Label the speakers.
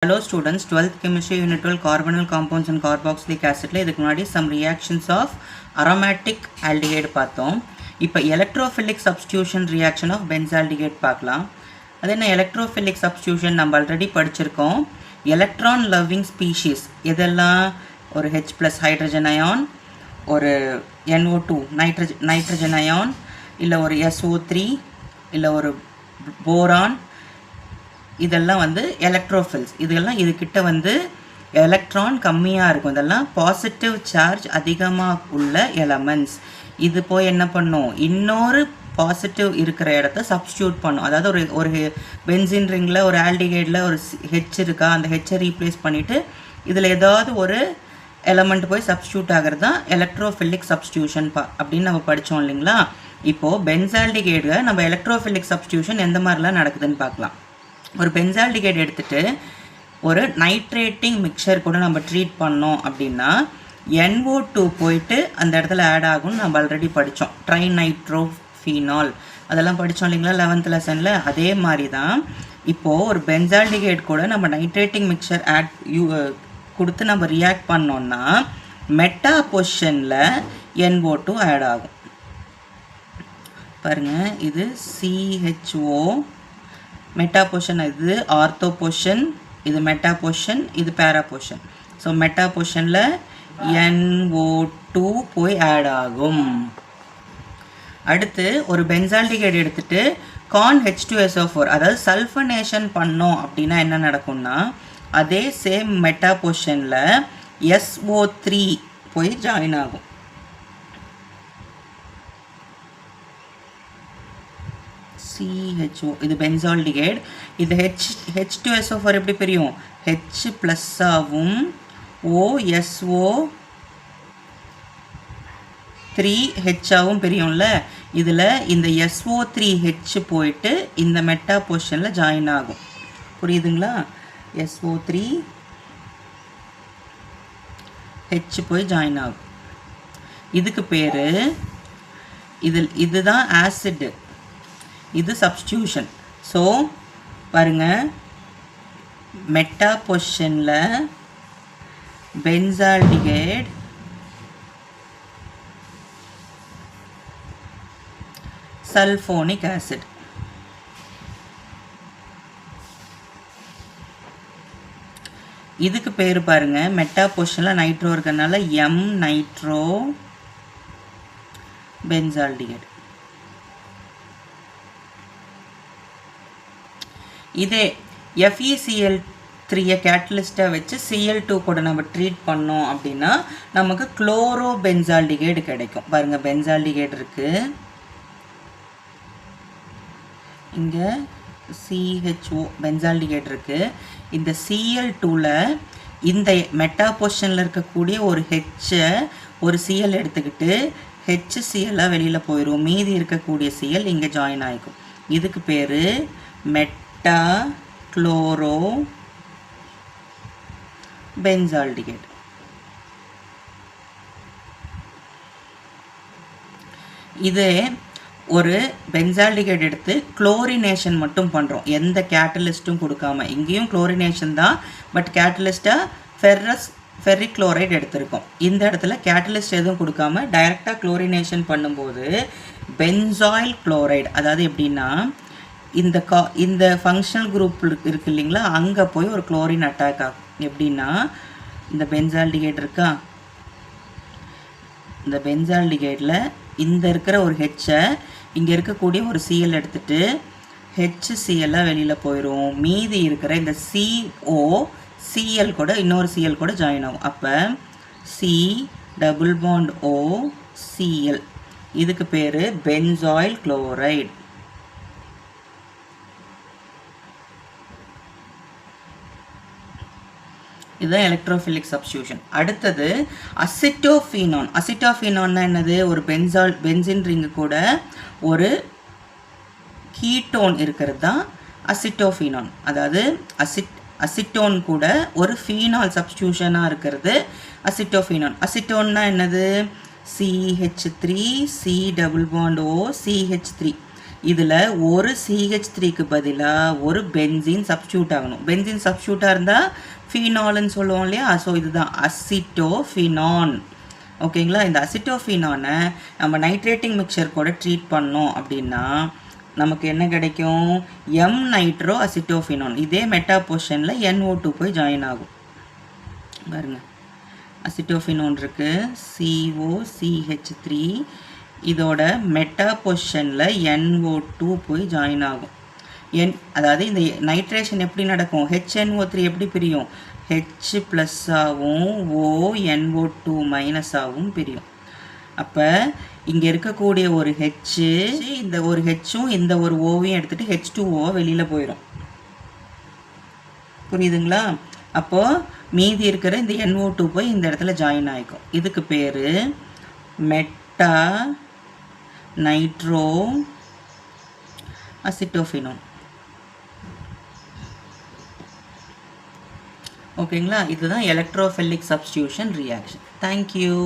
Speaker 1: Hello students, 12th chemistry unit 12 carbonyl compounds and carboxylic acid இதுக்கு முன்னாடி some reactions of aromatic aldehyde பார்த்தோம். இப்போ electrophilic substitution reaction of benzaldehyde பார்க்கலாம். அது என்ன electrophilic substitution நம்ம ஆல்ரெடி படிச்சிருக்கோம். electron loving species இதெல்லாம் ஒரு H+ hydrogen ion, ஒரு NO2 nitrogen ion, இல்ல ஒரு SO3, இல்ல ஒரு boron, இதெல்லாம் வந்து எலக்ட்ரோஃபில்ஸ். இதெல்லாம் இதுகிட்ட வந்து எலக்ட்ரான் கம்மியாக இருக்கும். இதெல்லாம் பாசிட்டிவ் சார்ஜ் அதிகமாக உள்ள எலமெண்ட்ஸ். இது போய் என்ன பண்ணும், இன்னொரு பாசிட்டிவ் இருக்கிற இடத்த சப்ஸ்டியூட் பண்ணும். அதாவது ஒரு பென்சின் ரிங்கில் ஒரு ஆல்டிகைடில் ஒரு ஹெச் இருக்கா, அந்த ஹெச்சை ரீப்ளேஸ் பண்ணிவிட்டு இதில் ஏதாவது ஒரு எலமெண்ட் போய் சப்ஸ்டியூட் ஆகிறது தான் எலக்ட்ரோஃபிலிக் சப்ஸ்டியூஷன் அப்படின்னு நம்ம படித்தோம் இல்லைங்களா. இப்போது பென்சால்டிகைடில் நம்ம எலக்ட்ரோஃபிலிக் சப்ஸ்டியூஷன் எந்த மாதிரிலாம் நடக்குதுன்னு பார்க்கலாம். ஒரு பென்சால்டிகைட் எடுத்துகிட்டு ஒரு நைட்ரேட்டிங் மிக்சர் கூட நம்ம ட்ரீட் பண்ணோம் அப்படின்னா NO2 போயிட்டு அந்த இடத்துல ஆட் ஆகும்னு நம்ம ஆல்ரெடி படித்தோம். ட்ரைநைட்ரோஃபீனால் அதெல்லாம் படித்தோம் இல்லைங்களா 11th லெசனில். அதே மாதிரி தான் இப்போது ஒரு பென்சால்டிகைட் கூட நம்ம நைட்ரேட்டிங் மிக்சர் கொடுத்து நம்ம ரியாக்ட் பண்ணோன்னா மெட்டா பொசிஷனில் NO2 ஆட் ஆகும். பாருங்கள், இது CHO மெட்டா பொசிஷன், இது ஆர்த்தோ பொசிஷன், இது மெட்டா பொசிஷன், இது பேரா பொசிஷன். ஸோ மெட்டா பொசிஷனில் NO2 போய் ஆட் ஆகும். அடுத்து ஒரு பென்சால்டிகைட் எடுத்துகிட்டு கான் H2SO4 அதாவது சல்ஃபனேஷன் பண்ணோம் அப்படின்னா என்ன நடக்கும்னா அதே சேம் மெட்டா பொசிஷனில் SO3 போய் ஜாயின் ஆகும். CHO இது பென்சால்டிகைட். இது H2SO4 எப்படி பிரியும், H+ ஆகும், OSO3H ஆகும் பிரியும்ல. இதில் இந்த SO3H போயிட்டு இந்த மெட்டா பொசிஷனில் ஜாயின் ஆகும். புரியுதுங்களா? SO3H போய் ஜாயின் ஆகும். இதுக்கு பேர் இதுதான் ஆசிட், இது சப்ஸ்டியூஷன். ஸோ பாருங்க, மெட்டா பொசிஷனில் பென்சால்டிகைட் சல்ஃபோனிக் ஆசிட். இதுக்கு பேர் பாருங்க, மெட்டா பொசிஷனில் நைட்ரோ இருக்கிறதுனால நைட்ரோ பென்சால்டிகைட். இதே FeCl3 கேட்டலிஸ்ட்டாக வச்சு Cl2 கூட நம்ம ட்ரீட் பண்ணோம் அப்படின்னா நமக்கு குளோரோ பென்சால்டிகைடு கிடைக்கும். பாருங்கள், பென்சால்டிகைடு இருக்குது, இங்கே CHO பென்சால்டிகைடு இருக்குது. இந்த Cl2ல் இந்த மெட்டா பொசிஷனில் இருக்கக்கூடிய ஒரு ஹெச்சை ஒரு Cl எடுத்துக்கிட்டு HCl வெளியில் போயிடும். மீதி இருக்கக்கூடிய Cl இங்கே ஜாயின் ஆகிக்கும். இதுக்கு பேர் மெட்டா குளோரோ பென்சால்டிகைட். இதே ஒரு பென்சால்டிகைட் எடுத்து குளோரினேஷன் மட்டும் பண்ணுறோம், எந்த கேட்டலிஸ்ட்டும் கொடுக்காம. இங்கேயும் குளோரினேஷன் தான், பட் கேட்டலிஸ்ட்டாக ஃபெர்ரிக் குளோரைடு எடுத்திருக்கோம். இந்த இடத்துல கேட்டலிஸ்ட் எதுவும் கொடுக்காம டைரெக்டாக குளோரினேஷன் பண்ணும்போது பென்சாயில் குளோரைடு, அதாவது எப்படின்னா இந்த ஃபங்க்ஷனல் குரூப் இருக்குது இல்லைங்களா, அங்கே போய் ஒரு குளோரின் அட்டாக் ஆகும். எப்படின்னா இந்த பென்சால்டிகைட் இருக்கா, இந்த பென்சால்டிகைடில் இந்த இருக்கிற ஒரு ஹெச்சை இங்கே இருக்கக்கூடிய ஒரு Cl எடுத்துகிட்டு HCl வெளியில் போயிடும். மீதி இருக்கிற இந்த COCl கூட இன்னொரு Cl கூட ஜாயின் ஆகும். அப்போ C++OCl, இதுக்கு பேர் பென்சாயில் குளோரைடு. இதுதான் எலக்ட்ரோஃபிலிக் சப்ஸ்டியூஷன். அடுத்தது அசிட்டோஃபீனான். அசிட்டோஃபீனான்னா என்னது, ஒரு பென்சின் ரிங்கு கூட ஒரு கீட்டோன் இருக்கிறது தான் அசிட்டோஃபீனான். அதாவது அசிட்டோன் கூட ஒரு ஃபீனால் சப்ஸ்டியூஷனாக இருக்கிறது அசிட்டோஃபீனான். அசிட்டோன்னா என்னது, CH3 C++O CH3 இதில் ஒரு CH3க்கு பதிலாக ஒரு பென்சீன் சப்ஸ்டியூட் ஆகணும். பென்சீன் சப்ஸ்டியூட்டாக இருந்தால் ஃபீனால்னு சொல்லுவோம் இல்லையா? ஸோ இதுதான் அசிட்டோஃபினான். ஓகேங்களா? இந்த அசிட்டோஃபினானை நம்ம நைட்ரேட்டிங் மிக்சர் கூட ட்ரீட் பண்ணோம் அப்படின்னா நமக்கு என்ன கிடைக்கும்? M nitro acetophenone. இதே மெட்டா பொசிஷனில் NO2 போய் ஜாயின் ஆகும். பாருங்க, அசிட்டோஃபினான் இருக்கு, COCH3. இதோட மெட்டா பொசிஷனில் NO2 போய் ஜாயின் ஆகும். அதாவது இந்த நைட்ரேஷன் எப்படி நடக்கும்? HNO3 எப்படி பிரியும்? H+ ஆகவும் ONO2 மைனஸாகவும் பிரியும். அப்போ இங்கே இருக்கக்கூடிய ஒரு H, இந்த ஒரு Hம் இந்த ஒரு ஓவையும் எடுத்துகிட்டு H2O வெளியில் போயிடும். புரியுதுங்களா? அப்போது மீதி இருக்கிற இந்த NO2 போய் இந்த இடத்துல ஜாயின் ஆகிக்கும். இதுக்கு பேர் மெட்டா நைட்ரோ அசிட்டோஃபினான். ஓகேங்களா? இதுதான் எலக்ட்ரோஃபிலிக் சப்ஸ்டியூஷன் ரியாக்ஷன். தேங்க்யூ.